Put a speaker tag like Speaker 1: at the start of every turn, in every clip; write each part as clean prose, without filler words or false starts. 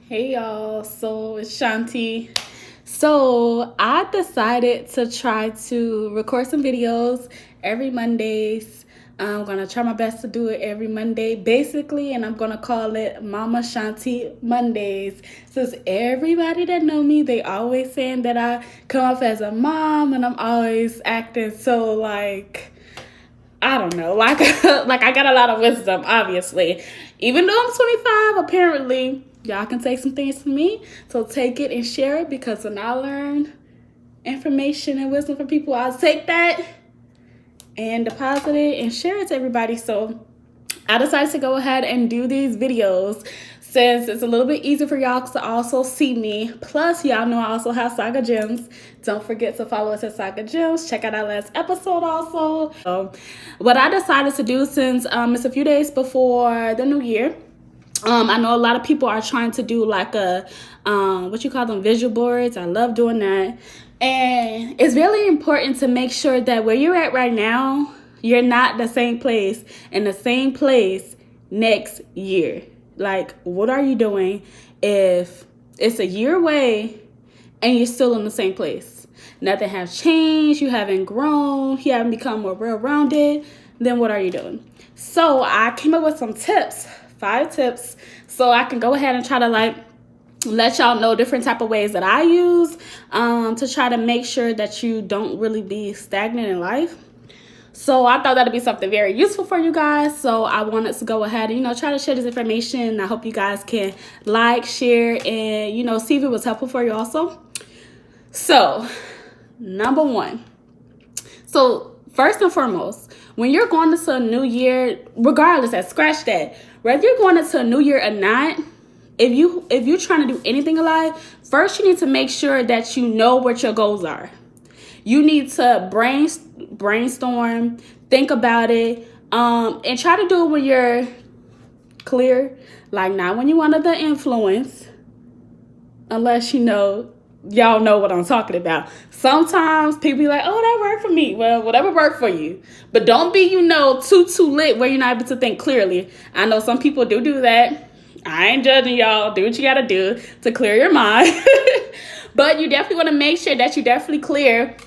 Speaker 1: Hey y'all, so it's Shanti. So I decided to try to record some videos every Mondays. I'm gonna try my best to do it every Monday, basically, and I'm gonna call it Mama Shanti Mondays. Since everybody that know me, they always saying that I come off as a mom, and I'm always acting so I don't know, like I got a lot of wisdom, obviously. Even though I'm 25, apparently y'all can take some things from me. So take it and share it, because when I learn information and wisdom from people, I'll take that and deposit it and share it to everybody. So I decided to go ahead and do these videos since it's a little bit easier for y'all to also see me. Plus, y'all know I also have Saga Gems. Don't forget to follow us at Saga Gems. Check out our last episode also. So, what I decided to do, since it's a few days before the new year, I know a lot of people are trying to do like a, what you call them, visual boards. I love doing that. And it's really important to make sure that where you're at right now, you're not the same place in the same place next year. Like, what are you doing if it's a year away and you're still in the same place? Nothing has changed, you haven't grown, you haven't become more well-rounded, then what are you doing? So I came up with some tips, 5 tips, so I can go ahead and try to let y'all know different type of ways that I use to try to make sure that you don't really be stagnant in life. So I thought that'd be something very useful for you guys. So I wanted to go ahead and, try to share this information. I hope you guys can like, share, and, see if it was helpful for you also. So, number 1. So, first and foremost, when you're going into a new year, regardless, scratch that. Whether you're going into a new year or not, if you're trying to do anything in life, first you need to make sure that you know what your goals are. You need to brainstorm, think about it, and try to do it when you're clear, like not when you're under the influence, unless y'all know what I'm talking about. Sometimes people be like, oh, that worked for me. Well, whatever worked for you. But don't be, too lit where you're not able to think clearly. I know some people do that. I ain't judging y'all. Do what you got to do to clear your mind. But you definitely want to make sure that you're definitely clear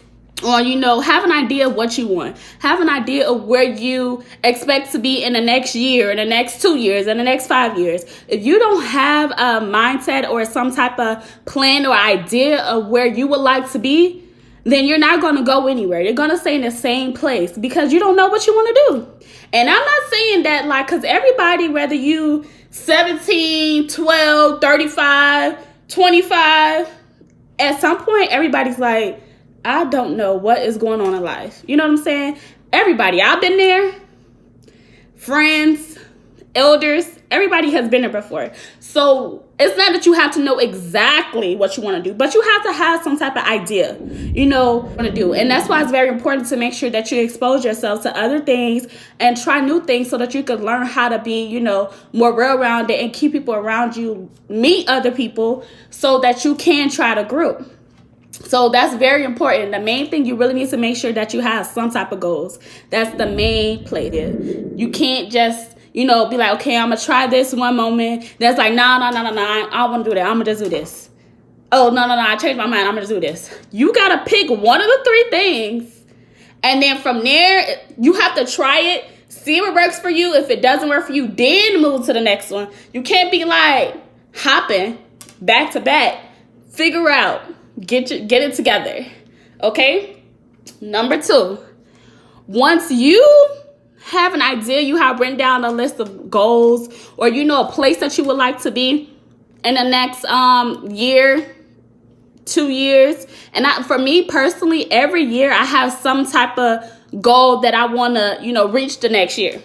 Speaker 1: on, have an idea of what you want. Have an idea of where you expect to be in the next year, in the next 2 years, in the next 5 years. If you don't have a mindset or some type of plan or idea of where you would like to be, then you're not going to go anywhere. You're going to stay in the same place because you don't know what you want to do. And I'm not saying that because everybody, whether you 17, 12, 35, 25, at some point, everybody's like, I don't know what is going on in life. You know what I'm saying? Everybody, I've been there. Friends, elders, everybody has been there before. So it's not that you have to know exactly what you want to do, but you have to have some type of idea, what to do. And that's why it's very important to make sure that you expose yourself to other things and try new things so that you can learn how to be, more well-rounded and keep people around you, meet other people so that you can try to grow. So that's very important. The main thing, you really need to make sure that you have some type of goals. That's the main play there. You can't just, be like, okay, I'm going to try this one moment. That's like, no, I don't want to do that. I'm going to just do this. Oh, no, I changed my mind. I'm going to do this. You got to pick one of the 3 things. And then from there, you have to try it. See what works for you. If it doesn't work for you, then move to the next one. You can't be like hopping back to back. Figure out. Get it together, okay? Number 2, once you have an idea, you have written down a list of goals, or a place that you would like to be in the next year, 2 years. And for me personally, every year I have some type of goal that I want to, reach the next year.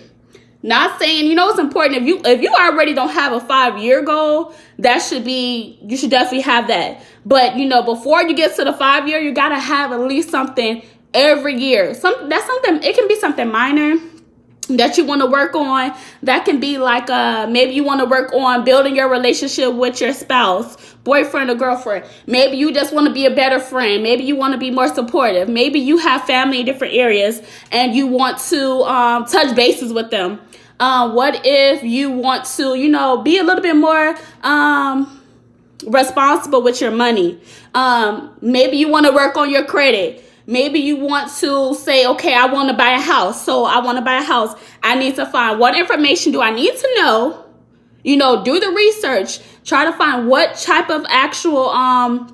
Speaker 1: Not saying, it's important if you already don't have a 5-year goal, you should definitely have that. But, before you get to the 5-year, you got to have at least something every year. It can be something minor that you want to work on. That can be like maybe you want to work on building your relationship with your spouse, boyfriend or girlfriend. Maybe you just want to be a better friend. Maybe you want to be more supportive. Maybe you have family in different areas and you want to touch bases with them. What if you want to, be a little bit more responsible with your money. Maybe you want to work on your credit. Maybe you want to say, okay, I want to buy a house. So I want to buy a house. I need to find what information do I need to know? Do the research. Try to find what type of actual, what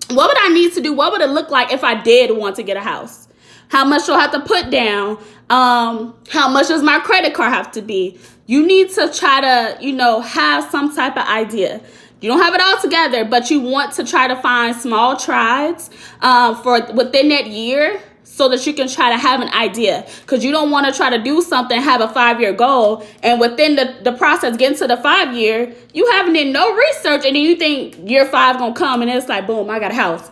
Speaker 1: would I need to do? What would it look like if I did want to get a house? How much do I have to put down? How much does my credit card have to be? You need to try to, have some type of idea. You don't have it all together, but you want to try to find small strides for within that year so that you can try to have an idea. Because you don't want to try to do something, have a 5-year goal, and within the process, getting to the 5-year, you haven't done no research, and then you think year 5 gonna come, and it's like, boom, I got a house.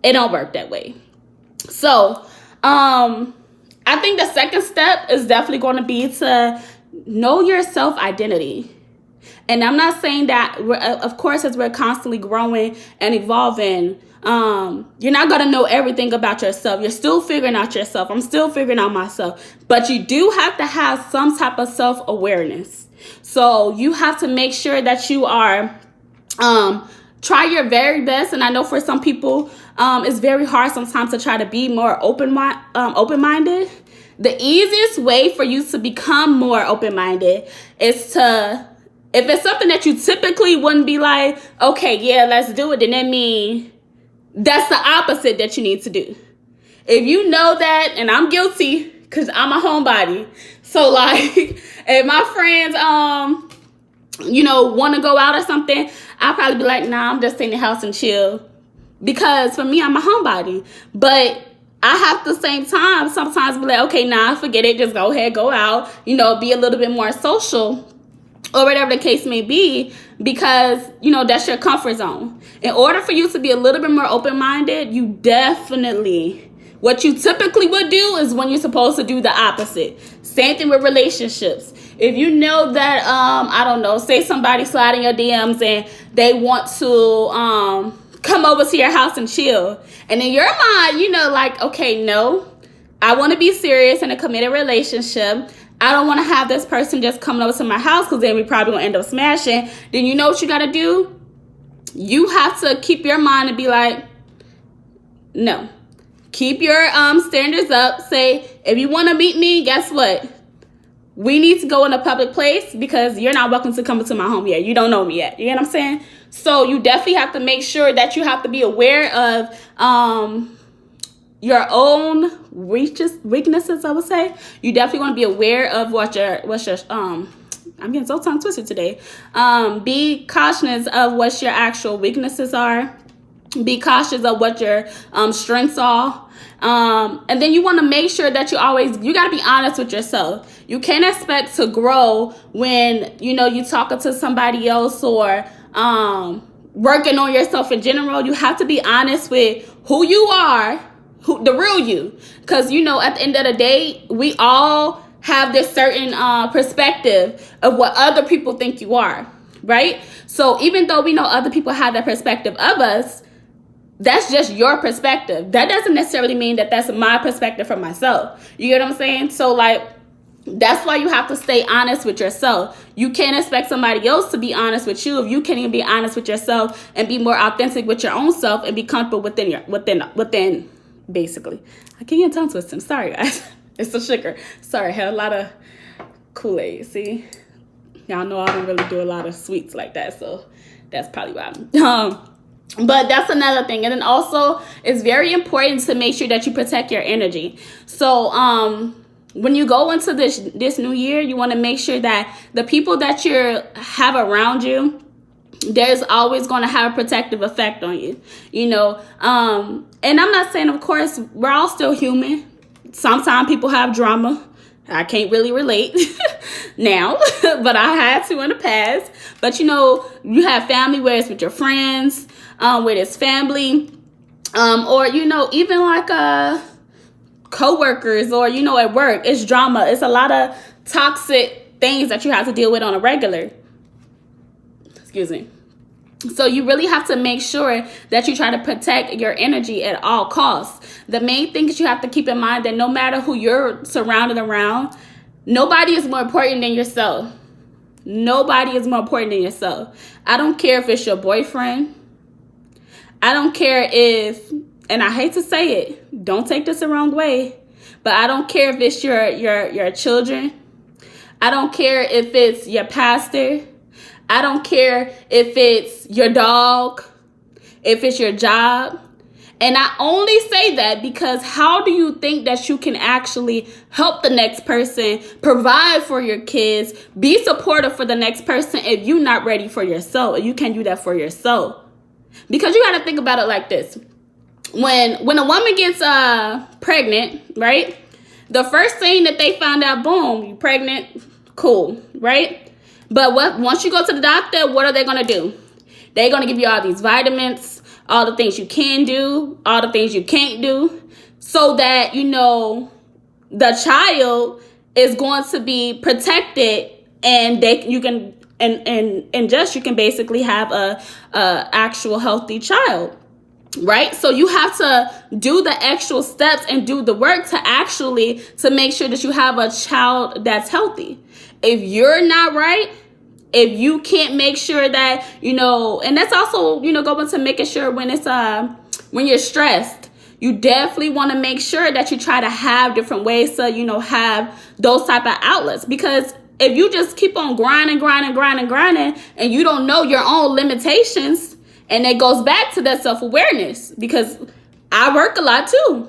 Speaker 1: It don't work that way. So, I think the second step is definitely going to be to know your self-identity. And I'm not saying that, of course, as we're constantly growing and evolving, you're not going to know everything about yourself. You're still figuring out yourself. I'm still figuring out myself. But you do have to have some type of self-awareness. So you have to make sure that you are, try your very best. And I know for some people, it's very hard sometimes to try to be more open-minded. The easiest way for you to become more open-minded is to, if it's something that you typically wouldn't be like, okay, yeah, let's do it, then that means that's the opposite that you need to do. If you know that, and I'm guilty because I'm a homebody. So like, if my friends, want to go out or something, I'll probably be like, nah, I'm just staying in the house and chill. Because for me, I'm a homebody. But I have to, same time, sometimes be like, okay, nah, forget it. Just go ahead, go out, be a little bit more social or whatever the case may be, because, that's your comfort zone. In order for you to be a little bit more open-minded, you definitely, what you typically would do is when you're supposed to do the opposite. Same thing with relationships. If you know that, I don't know, say somebody sliding your DMs and they want to come over to your house and chill. And in your mind, like, okay, no, I want to be serious in a committed relationship. I don't want to have this person just coming over to my house because then we probably going to end up smashing. Then you know what you got to do? You have to keep your mind and be like, no. Keep your standards up. Say, if you want to meet me, guess what? We need to go in a public place because you're not welcome to come into my home yet. You don't know me yet. You know what I'm saying? So you definitely have to make sure that you have to be aware of your own weaknesses, I would say. You definitely want to be aware of what your I'm getting so tongue twisted today. Be cautious of what your actual weaknesses are. Be cautious of what your strengths are. And then you want to make sure that you got to be honest with yourself. You can't expect to grow when, you're talking to somebody else or working on yourself in general. You have to be honest with who you are, the real you. Because, at the end of the day, we all have this certain perspective of what other people think you are, right? So even though we know other people have that perspective of us, that's just your perspective. That doesn't necessarily mean that that's my perspective for myself. You get what I'm saying? So, like, that's why you have to stay honest with yourself. You can't expect somebody else to be honest with you if you can't even be honest with yourself and be more authentic with your own self and be comfortable within, basically. I can't get tongue twisting. Sorry, guys. It's a sugar. Sorry, I had a lot of Kool-Aid. See? Y'all know I don't really do a lot of sweets like that, so that's probably why. But that's another thing. And then also, it's very important to make sure that you protect your energy. So, when you go into this new year, you want to make sure that the people that you have around you, there's always going to have a protective effect on you, And I'm not saying, of course, we're all still human. Sometimes people have drama. I can't really relate now, but I had to in the past. But, you have family, where it's with your friends, where it's family, or, even like co-workers or, at work. It's drama. It's a lot of toxic things that you have to deal with on a regular. Excuse me. So you really have to make sure that you try to protect your energy at all costs. The main thing is you have to keep in mind that no matter who you're surrounded around, nobody is more important than yourself. Nobody is more important than yourself. I don't care if it's your boyfriend. I don't care if, and I hate to say it, don't take this the wrong way, but I don't care if it's your children. I don't care if it's your pastor. I don't care if it's your dog, if it's your job. And I only say that because how do you think that you can actually help the next person, provide for your kids, be supportive for the next person if you're not ready for yourself? You can't do that for yourself. Because you got to think about it like this. When a woman gets pregnant, right? The first thing that they found out, boom, you're pregnant, cool, right? But once you go to the doctor, what are they going to do? They're going to give you all these vitamins, all the things you can do, all the things you can't do, so that, the child is going to be protected and you can basically have a actual healthy child. Right? So you have to do the actual steps and do the work to make sure that you have a child that's healthy. If you're not right, if you can't make sure that, and that's also, going to making sure when you're stressed, you definitely want to make sure that you try to have different ways to, have those type of outlets. Because if you just keep on grinding, and you don't know your own limitations, and it goes back to that self-awareness, because I work a lot too,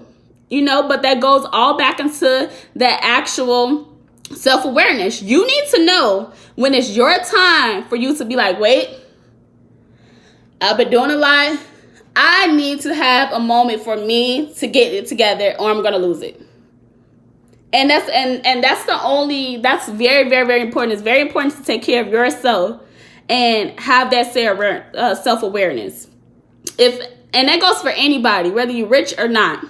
Speaker 1: but that goes all back into that actual self-awareness. You need to know when it's your time for you to be like, wait, I've been doing a lot. I need to have a moment for me to get it together or I'm going to lose it. And that's very, very, very important. It's very important to take care of yourself and have that self-awareness. And that goes for anybody, whether you're rich or not.